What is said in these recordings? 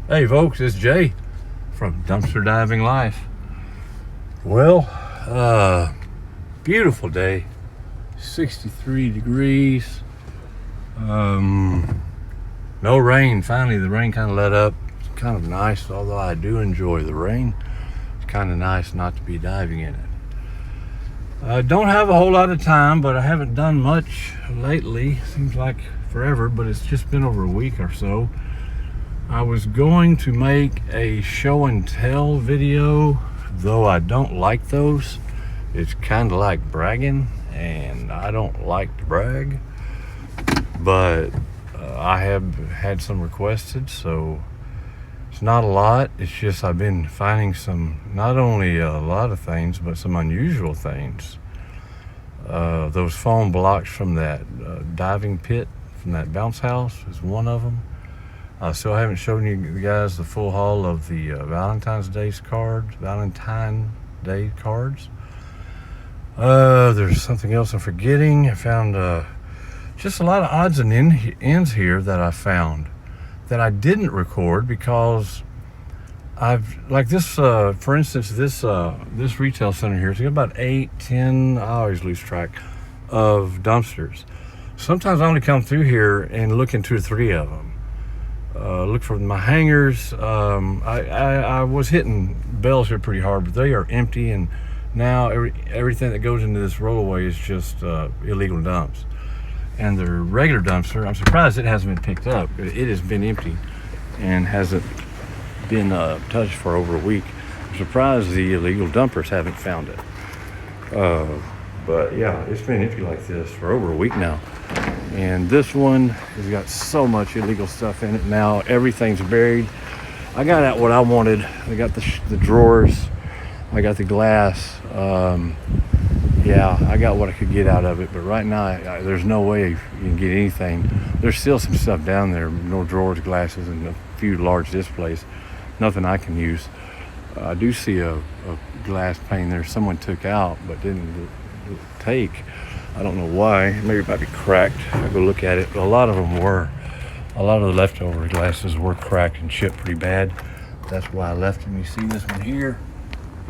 Hey folks, it's Jay from Dumpster Diving Life. Well, beautiful day, 63 degrees, no rain. Finally the rain kind of let up. It's kind of nice, although I do enjoy the rain. It's kind of nice not to be diving in it. I don't have a whole lot of time, but I haven't done much lately. Seems like forever, but it's just been over a week or so. I was going to make a show and tell video, though I don't like those. It's kind of like bragging, and I don't like to brag, but I have had some requested, so it's not a lot. It's just I've been finding some, not only a lot of things, but some unusual things. Those foam blocks from that diving pit, from that bounce house, is one of them. So I haven't shown you guys the full haul of the Valentine's Day cards. There's something else I'm forgetting. I found just a lot of odds and ends here that I found that I didn't record because I've, like this, for instance, this retail center here, it's got about 8-10, I always lose track, of dumpsters. Sometimes I only come through here and look in 2 or 3 of them. Look for my hangers. I was hitting bells here pretty hard, but they are empty, and now everything that goes into this rollaway is just illegal dumps. And the regular dumpster, I'm surprised it hasn't been picked up. It has been empty and hasn't been touched for over a week. I'm surprised the illegal dumpers haven't found it. But yeah, it's been empty like this for over a week now. And this one has got so much illegal stuff in it now. Everything's buried. I got out what I wanted. I got the drawers. I got the glass. Yeah, I got what I could get out of it. But right now, there's no way you can get anything. There's still some stuff down there. No drawers, glasses, and a few large displays. Nothing I can use. I do see a glass pane there someone took out but didn't take. I don't know why. Maybe it might be cracked. I'll go look at it. But a lot of them were. A lot of the leftover glasses were cracked and chipped pretty bad. That's why I left them. You see this one here?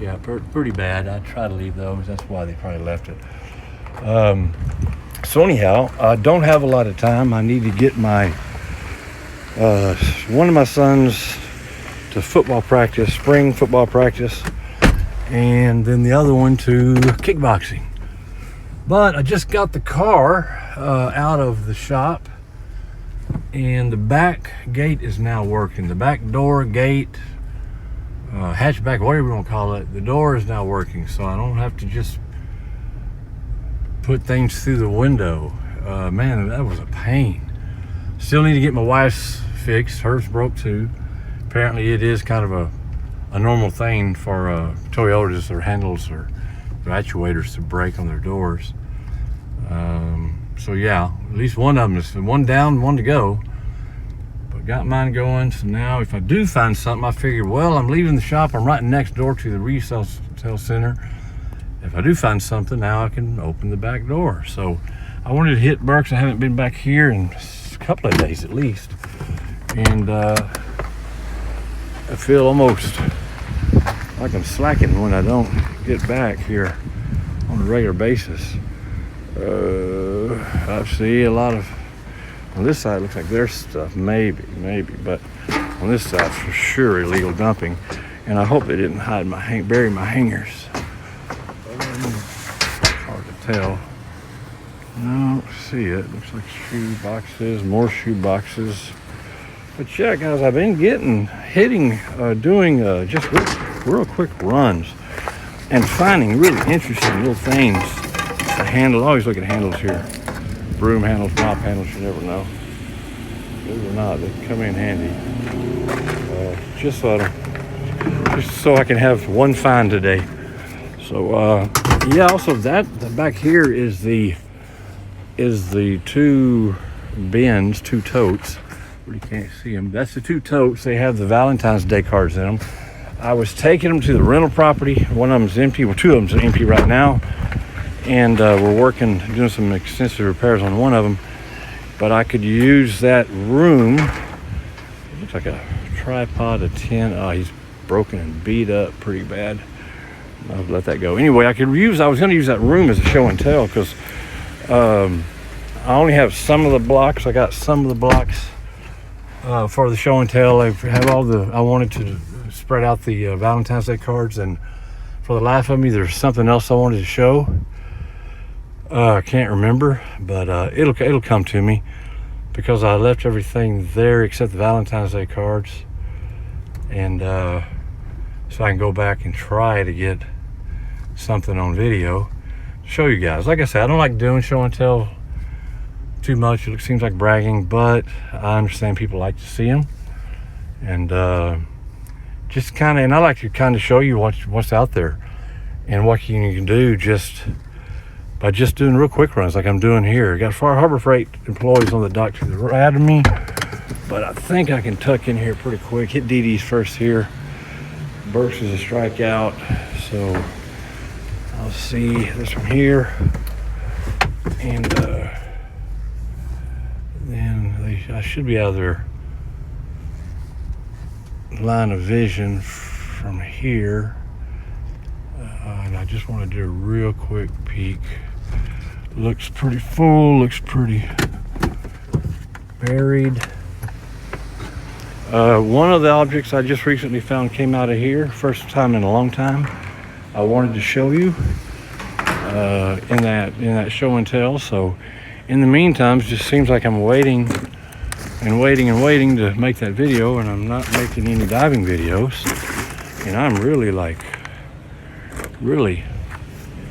Yeah, pretty bad. I try to leave those. That's why they probably left it. So anyhow, I don't have a lot of time. I need to get my one of my sons to football practice, spring football practice, and then the other one to kickboxing. But I just got the car out of the shop, and the back gate is now working. The back door, gate, hatchback, whatever you want to call it, the door is now working, so I don't have to just put things through the window. Man, that was a pain. Still need to get my wife's fixed. Hers broke too. Apparently it is kind of a normal thing for Toyotas or handles or actuators to break on their doors. So yeah, at least one of them is one down, one to go. But got mine going. So now if I do find something, I figured, well, I'm leaving the shop. I'm right next door to the resale center. If I do find something, now I can open the back door. So I wanted to hit Burks. I haven't been back here in a couple of days at least. And I feel almost like I'm slacking when I don't get back here on a regular basis. I see a lot of, on this side looks like there's stuff, maybe, but on this side for sure illegal dumping, and I hope they didn't bury my hangers. Hard to tell. I don't see it. Looks like shoe boxes, more shoe boxes. But yeah, guys, I've been doing just real quick runs and finding really interesting little things. The handle, always look at handles here. Broom handles, mop handles, you never know. Believe it or not, they come in handy. Just so I can have one find today. So yeah, also the back here is the 2 bins, 2 totes. You can't see them. That's the 2 totes. They have the Valentine's Day cards in them. I was taking them to the rental property. One of them's empty. Well, 2 of them's empty right now. And we're doing some extensive repairs on one of them. But I could use that room. It looks like a tripod, a 10. Oh, he's broken and beat up pretty bad. I'll let that go. Anyway, I was going to use that room as a show and tell, because I only have some of the blocks. I got some of the blocks for the show and tell. I have I wanted to spread out the Valentine's Day cards, and for the life of me, there's something else I wanted to show. I can't remember, but it'll come to me, because I left everything there except the Valentine's Day cards, and so I can go back and try to get something on video to show you guys. Like I said, I don't like doing show and tell too much. It seems like bragging, but I understand people like to see them, and just kind of, and I like to kind of show you what's out there and what you can do just by just doing real quick runs like I'm doing here. Got Harbor Freight employees on the dock to the right of me, but I think I can tuck in here pretty quick. Hit DD's first here. Burks is a strikeout, so I'll see this one here, and then I should be out of their line of vision from here, and I just want to do a real quick peek. Looks pretty full, looks pretty buried. One of the objects I just recently found came out of here, first time in a long time. I wanted to show you in that show and tell. So in the meantime, it just seems like I'm waiting and waiting to make that video, and I'm not making any diving videos, and I'm really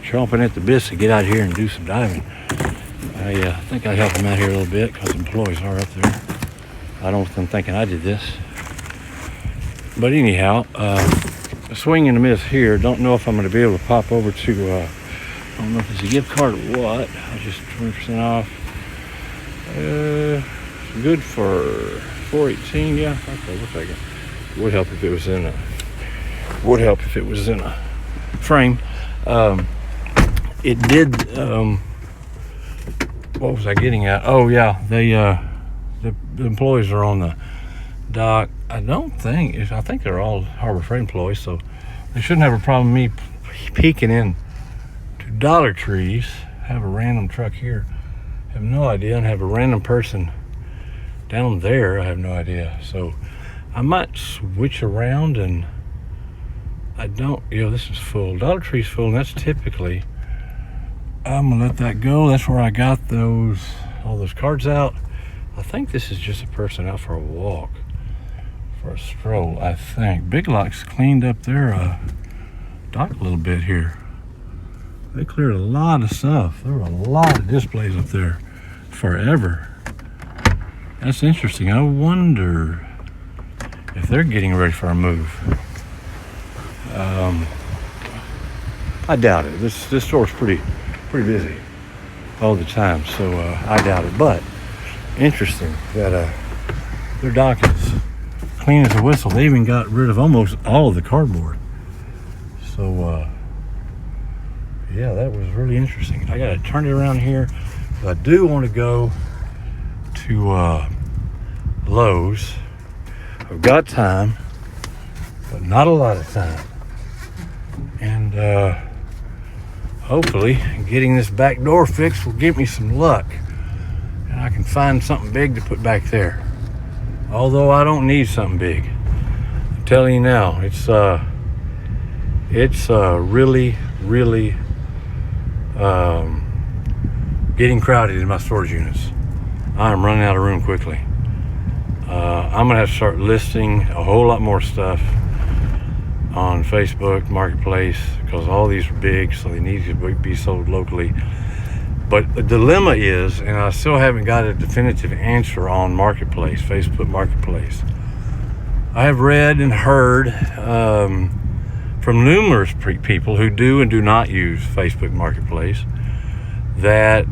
chomping at the bits to get out here and do some diving. I think I'd help them out here a little bit, because employees are up there. I don't think I'm thinking I did this, but anyhow, swing and a miss here. Don't know if I'm going to be able to pop over to I don't know if it's a gift card or what. I was just 20% off. Good for $4.18. Yeah, okay, we'll take it. Would help if it was in a frame. It did. What was I getting at? Oh yeah, the employees are on the dock. I think they're all Harbor Freight employees, so they shouldn't have a problem me peeking in to Dollar Trees. Have a random truck here, have no idea, and have a random person down there, I have no idea. So I might switch around, and this is full. Dollar Tree's full, and that's typically, I'm gonna let that go. That's where I got all those cards out. I think this is just a person out for a walk, for a stroll, I think. Big Lock's cleaned up their dock a little bit here. They cleared a lot of stuff. There were a lot of displays up there forever. That's interesting. I wonder if they're getting ready for a move. I doubt it. This store's pretty busy all the time, so I doubt it. But interesting that their dock is clean as a whistle. They even got rid of almost all of the cardboard. So yeah, that was really interesting. I gotta turn it around here. I do want to go to Lowe's. I've got time, but not a lot of time, and hopefully getting this back door fixed will give me some luck, and I can find something big to put back there. Although I don't need something big, I'm telling you now, it's really getting crowded in my storage units. I'm running out of room quickly. I'm gonna have to start listing a whole lot more stuff on Facebook Marketplace, because all these are big, so they need to be sold locally. But the dilemma is, and I still haven't got a definitive answer on Marketplace, Facebook Marketplace. I have read and heard from numerous people who do and do not use Facebook Marketplace that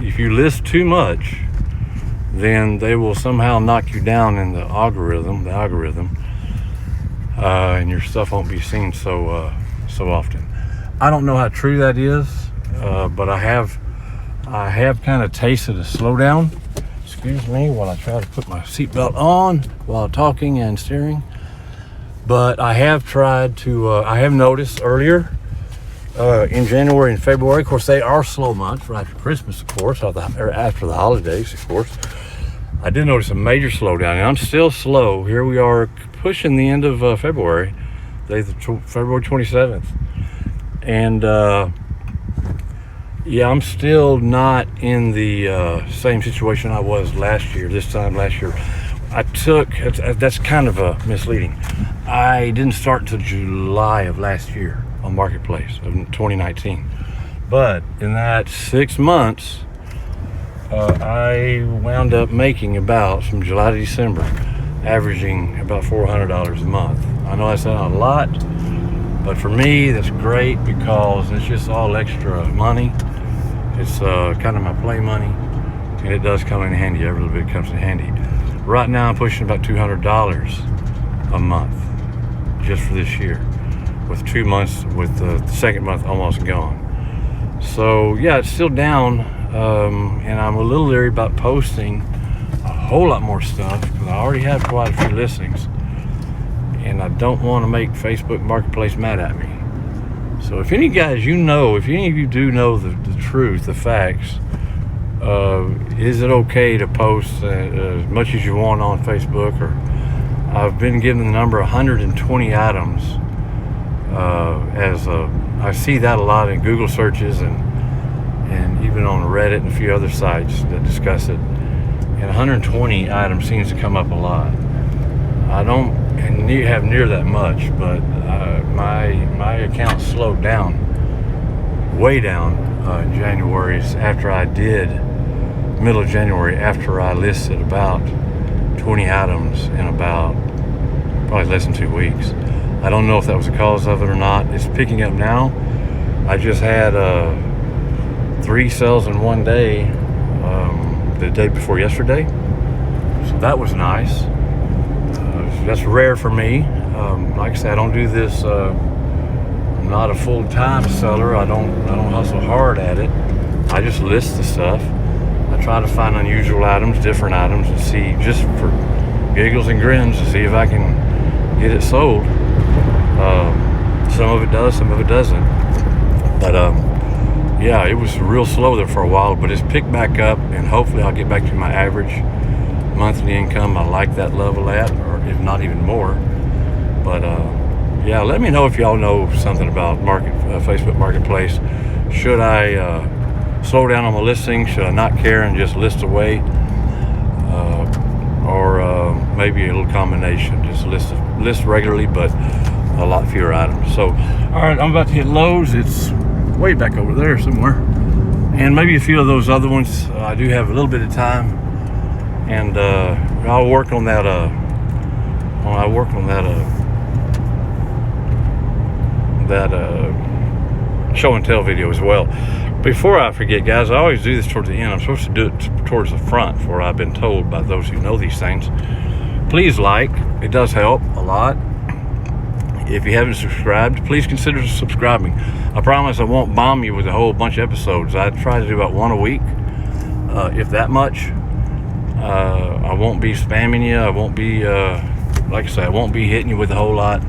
if you list too much, then they will somehow knock you down in the algorithm, and your stuff won't be seen so often. I don't know how true that is, but I have kind of tasted a slowdown. excuse me while I try to put my seatbelt on while talking and steering. But I have tried to, I have noticed earlier in January and February, of course, they are slow months right after Christmas, of course, or after the holidays, of course. I did notice a major slowdown, and I'm still slow. Here we are pushing the end of February, February 27th. And yeah, I'm still not in the same situation I was this time last year. That's kind of misleading. I didn't start until July of last year on Marketplace of 2019. But in that 6 months, I wound up making about, from July to December, averaging about $400 a month. I know that's not a lot, but for me, that's great because it's just all extra money. It's kind of my play money, and it does come in handy. Every little bit comes in handy. Right now, I'm pushing about $200 a month just for this year, with 2 months, with the second month almost gone. So yeah, it's still down, and I'm a little leery about posting a whole lot more stuff because I already have quite a few listings, and I don't want to make Facebook Marketplace mad at me. So if any guys if any of you do know the truth, the facts, is it okay to post as much as you want on Facebook? Or I've been given the number 120 items I see that a lot in Google searches and even on Reddit and a few other sites that discuss it. And 120 items seems to come up a lot. I don't have near that much, but my account slowed down, way down in January middle of January, after I listed about 20 items in about probably less than 2 weeks. I don't know if that was the cause of it or not. It's picking up now. I just had 3 sales in one day, the day before yesterday, so that was nice. That's rare for me. Like I said, I don't do this. I'm not a full-time seller. I don't hustle hard at it. I just list the stuff. I try to find unusual items, different items, and see, just for giggles and grins, to see if I can get it sold. Some of it does, some of it doesn't. But yeah, it was real slow there for a while, but it's picked back up, and hopefully I'll get back to my average monthly income I like that level at, or if not even more. But yeah, let me know if y'all know something about Facebook Marketplace. Should I slow down on my listing? Should I not care and just list away? Or maybe a little combination, just list regularly but a lot fewer items. So all right, I'm about to hit Lowe's. It's way back over there somewhere, and maybe a few of those other ones. I do have a little bit of time, and I'll work on that show and tell video as well. Before I forget, guys, I always do this towards the end. I'm supposed to do it towards the front, for I've been told by those who know these things. Please like, it does help a lot. If you haven't subscribed, please consider subscribing. I promise I won't bomb you with a whole bunch of episodes. I try to do about one a week, if that much. I won't be spamming you. I won't be, like I said, I won't be hitting you with a whole lot.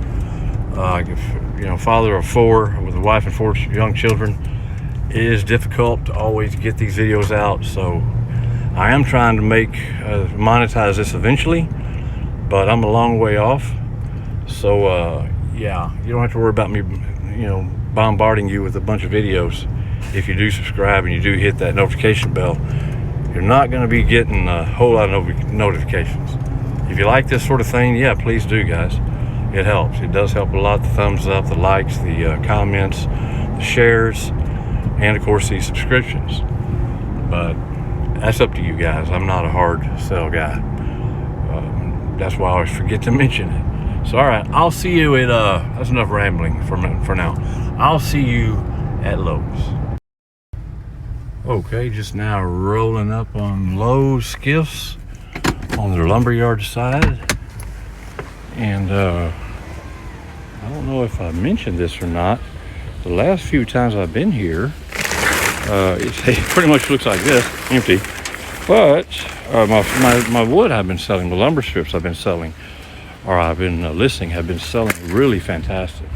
Father of 4 with a wife and 4 young children, it is difficult to always get these videos out. So I am trying to monetize this eventually, but I'm a long way off. So yeah, you don't have to worry about me, bombarding you with a bunch of videos. If you do subscribe and you do hit that notification bell, you're not going to be getting a whole lot of notifications. If you like this sort of thing, yeah, please do, guys. It helps. It does help a lot. The thumbs up, the likes, the comments, the shares, and of course the subscriptions. But that's up to you guys. I'm not a hard sell guy. That's why I always forget to mention it. So all right, I'll see you at that's enough rambling for now. I'll see you at Lowe's. Okay, just now rolling up on Lowe's Skiffs on their lumberyard side. And I don't know if I mentioned this or not. The last few times I've been here, it pretty much looks like this, empty. But my wood I've been selling, the lumber strips I've been selling, or I've been listing, have been selling really fantastic.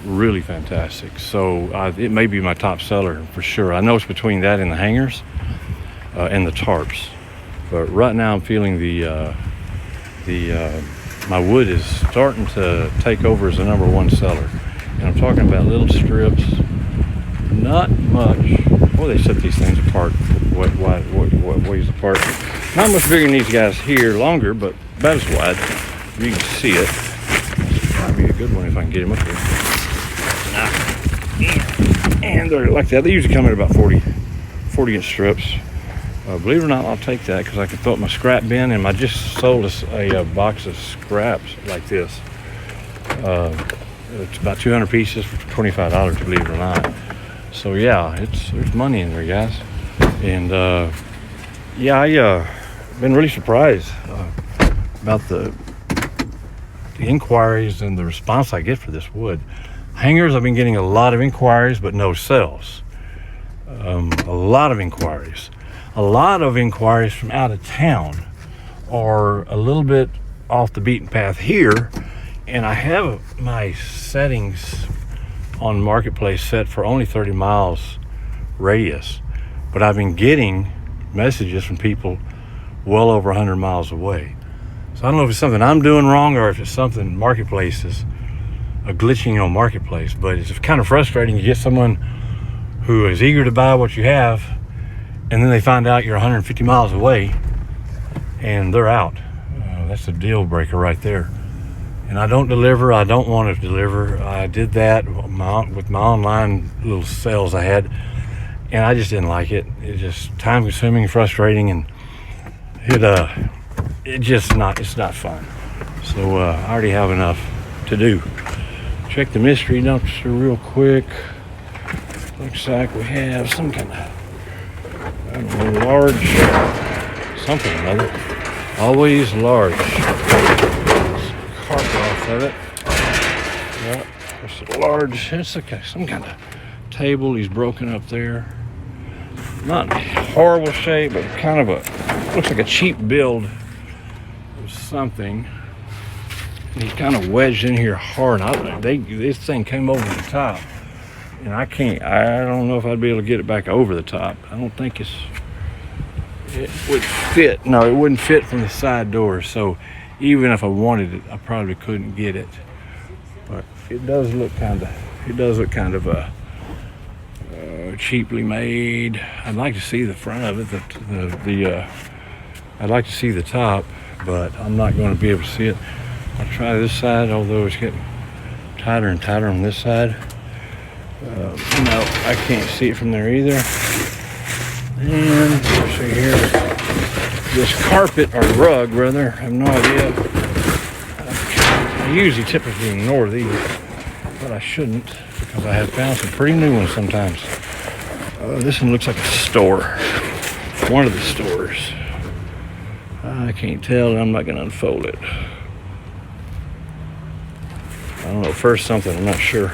Really fantastic. So it may be my top seller for sure. I know it's between that and the hangers and the tarps. But right now I'm feeling my wood is starting to take over as the #1 seller. And I'm talking about little strips, not much. Well, they set these things apart, what ways apart. Not much bigger than these guys here, longer, but about as wide. You can see it. This might be a good one if I can get him up here. And they're like that. They usually come in about 40-inch strips. Believe it or not, I'll take that because I can throw it in my scrap bin, and I just sold a box of scraps like this. It's about 200 pieces for $25, believe it or not. So yeah, there's money in there, guys. And yeah, I've been really surprised about the inquiries and the response I get for this wood. Hangers, I've been getting a lot of inquiries, but no sales. A lot of inquiries. A lot of inquiries from out of town, or a little bit off the beaten path here. And I have my settings on Marketplace set for only 30 miles radius, but I've been getting messages from people well over 100 miles away. So I don't know if it's something I'm doing wrong or if it's something Marketplace is glitching on Marketplace, but it's kind of frustrating. You get someone who is eager to buy what you have, and then they find out you're 150 miles away and they're out. That's a deal breaker right there. And I don't deliver. I don't want to deliver. I did that with my online little sales I had, and I just didn't like it. It's just time consuming, frustrating, and it's not fun. So I already have enough to do. Check the mystery dumpster real quick. Looks like we have some kind of, I don't know, large something or other. Always large. Carpet off of it. Yeah, it's a large. It's some kind of table. He's broken up there. Not in horrible shape, but kind of looks like a cheap build of something. And he's kind of wedged in here hard. This thing came over the top, and I don't know if I'd be able to get it back over the top. I don't think it would fit. No, it wouldn't fit from the side door. So even if I wanted it, I probably couldn't get it. But it does look kind of cheaply made. I'd like to see the front of it. I'd like to see the top, but I'm not going to be able to see it. I'll try this side, although it's getting tighter and tighter on this side. No, I can't see it from there either. And let's see here, this carpet, or rug rather, I have no idea. I usually typically ignore these, but I shouldn't, because I have found some pretty new ones sometimes. This one looks like a store, one of the stores. I can't tell, and I'm not going to unfold it. I don't know, first something, I'm not sure.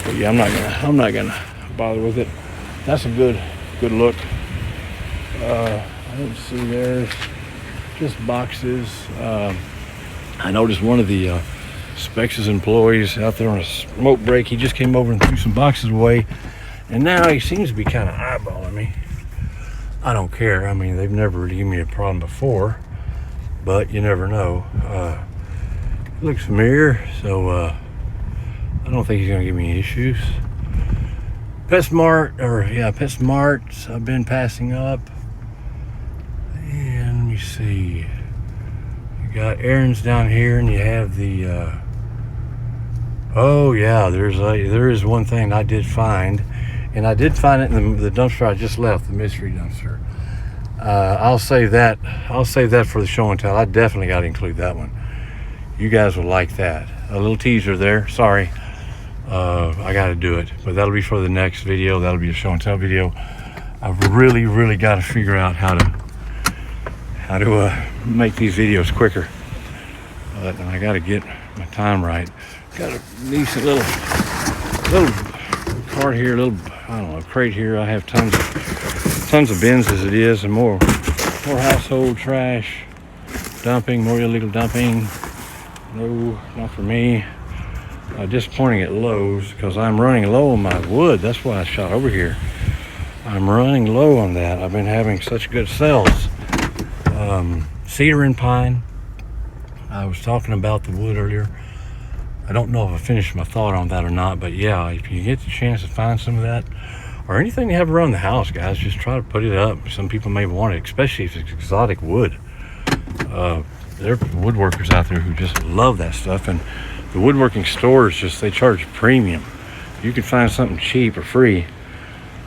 But yeah, I'm not gonna bother with it. That's a good look. I don't see there's just boxes. I noticed one of the Spex's employees out there on a smoke break. He just came over and threw some boxes away, and now he seems to be kind of eyeballing me. I don't care. I mean, they've never really given me a problem before, but you never know. It looks familiar, so I don't think he's gonna give me any issues. PetSmart, I've been passing up. And let me see. You got Aaron's down here, and you have the. Oh yeah, there is one thing I did find, and I did find it in the dumpster I just left, the mystery dumpster. I'll save that for the show and tell. I definitely got to include that one. You guys will like that. A little teaser there. Sorry. I got to do it, but that'll be for the next video. That'll be a show and tell video. I've really got to figure out how to make these videos quicker. But I got to get my time right. Got a decent little cart here, I don't know, crate here. I have tons tons of bins as it is, and more household trash dumping, more illegal dumping. No, not for me. Disappointing at Lowe's because I'm running low on my wood. That's why I shot over here. I'm running low on that. I've been having such good sales. Cedar and pine. I was talking about the wood earlier. I don't know if I finished my thought on that or not, but yeah, if you get the chance to find some of that or anything you have around the house, guys, just try to put it up. Some people may want it, especially if it's exotic wood. There are woodworkers out there who just love that stuff, and the woodworking stores they charge premium. You can find something cheap or free.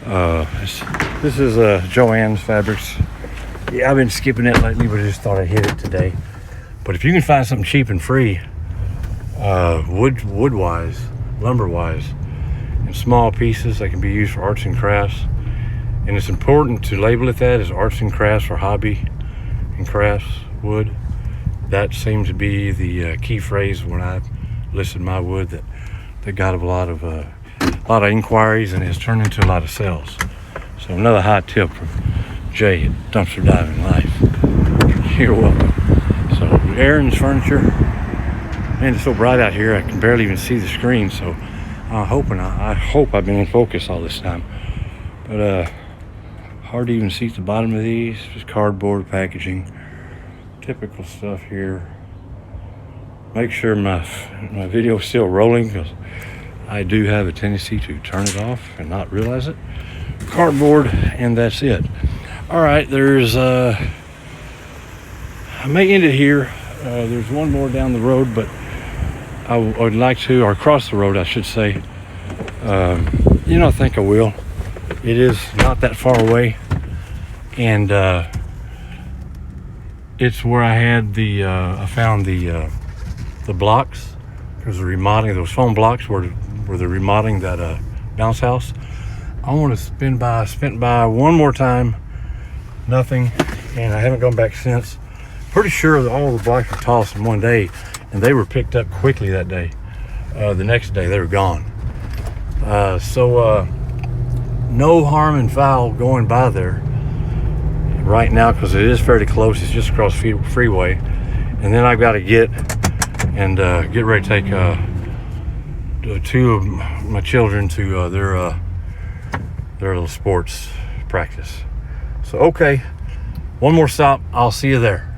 This is Joann's Fabrics. Yeah, I've been skipping it lately, but I just thought I'd hit it today. But if you can find something cheap and free, wood-wise, lumber-wise, in small pieces that can be used for arts and crafts, and it's important to label it that as arts and crafts or hobby and crafts wood. That seems to be the key phrase when I listed my wood that got a lot of inquiries and has turned into a lot of sales. So another hot tip from Jay at Dumpster Diving Life. You're welcome. So Aaron's Furniture. Man, it's so bright out here I can barely even see the screen. So I hope I've been in focus all this time. But hard to even see at the bottom of these. Just cardboard packaging. Typical stuff here. Make sure my video is still rolling because I do have a tendency to turn it off and not realize it. Cardboard, and that's it. All right, there's I may end it here. There's one more down the road, but I would like to, or across the road I should say. I think I will. It is not that far away, and it's where I had I found the blocks. Because the remodeling, those foam blocks where they're remodeling that bounce house. I want to spent by one more time, nothing, and I haven't gone back since. Pretty sure that all the blocks were tossed in one day, and they were picked up quickly that day. The next day they were gone. So no harm and foul going by there right now because it is fairly close. It's just across the freeway, and then I've got to get ready to take two of my children to their little sports practice. So okay, one more stop. I'll see you there.